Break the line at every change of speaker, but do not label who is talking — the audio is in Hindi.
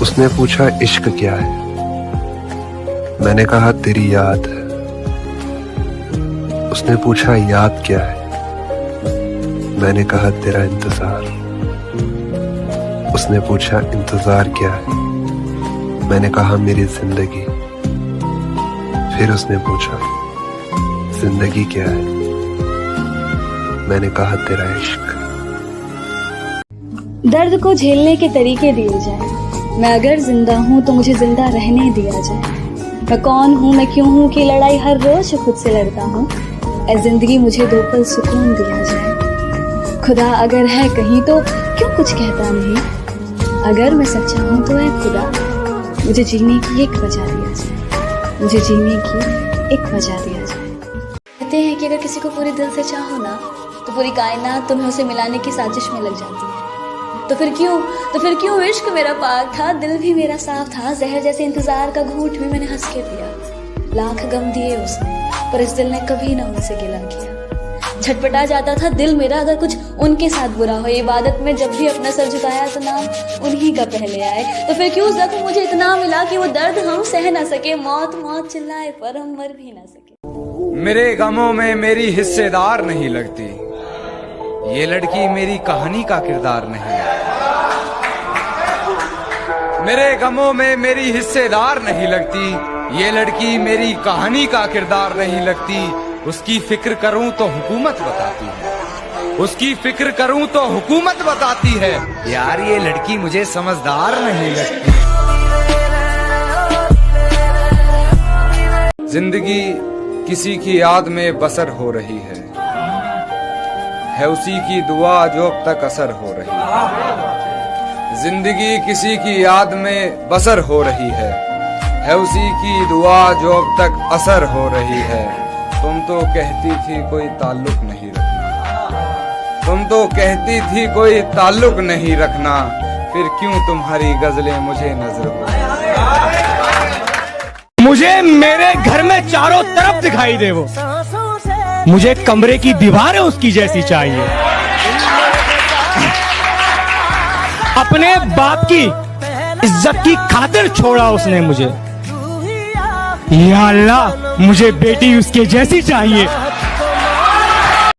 उसने पूछा इश्क क्या है। मैंने कहा तेरी याद है। उसने पूछा याद क्या है। मैंने कहा तेरा इंतजार। उसने पूछा इंतजार क्या है। मैंने कहा मेरी जिंदगी। फिर उसने पूछा जिंदगी क्या है। मैंने कहा तेरा इश्क।
दर्द को झेलने के तरीके दिए जाए। मैं अगर जिंदा हूँ तो मुझे जिंदा रहने दिया जाए। मैं कौन हूँ, मैं क्यों हूँ कि लड़ाई हर रोज खुद से लड़ता हूँ। ऐ जिंदगी मुझे दो पल सुकून दिया जाए। खुदा अगर है कहीं तो क्यों कुछ कहता नहीं। अगर मैं सच्चा हूँ तो ऐ खुदा मुझे जीने की एक वजह दिया जाए। मुझे जीने की एक वजह दिया जाए। कहते हैं कि अगर किसी को पूरे दिल से चाहो ना तो पूरी कायनात तुम्हें उसे मिलाने की साजिश में लग जाती है। तो फिर क्यों इश्क मेरा पाक था, दिल भी मेरा साफ था। जहर जैसे इंतजार का घूंट भी मैंने हंस के पिया। लाख गम दिए उसने पर इस दिल ने कभी ना उनसे गिला किया। छटपटा जाता था दिल मेरा अगर कुछ उनके साथ बुरा हो। इबादत में जब भी अपना सर झुकाया तो नाम उन्हीं का पहले आए। तो फिर क्यों जख्म मुझे इतना मिला कि वो दर्द हम सह ना सके। मौत मौत चिल्लाए पर हम मर भी ना सके।
मेरे गमों में मेरी हिस्सेदार नहीं लगती। ये लड़की मेरी कहानी का किरदार नहीं। मेरे गमों में मेरी हिस्सेदार नहीं लगती। ये लड़की मेरी कहानी का किरदार नहीं लगती। उसकी फिक्र करूं तो हुकूमत बताती है। उसकी फिक्र करूं तो हुकूमत बताती है। यार ये लड़की मुझे समझदार नहीं लगती। जिंदगी किसी की याद में बसर हो रही है उसी की दुआ जो अब तक असर हो रही है। जिंदगी किसी की याद में बसर हो रही है उसी की दुआ जो अब तक असर हो रही है। तुम तो कहती थी कोई ताल्लुक नहीं रखना। तुम तो कहती थी कोई ताल्लुक नहीं रखना। फिर क्यों तुम्हारी गजलें मुझे नजर हो।
मुझे मेरे घर में चारों तरफ दिखाई दे वो। मुझे कमरे की दीवारें उसकी जैसी चाहिए। अपने बाप की इज्जत की खातिर छोड़ा उसने मुझे। या अल्लाह मुझे बेटी उसके जैसी चाहिए।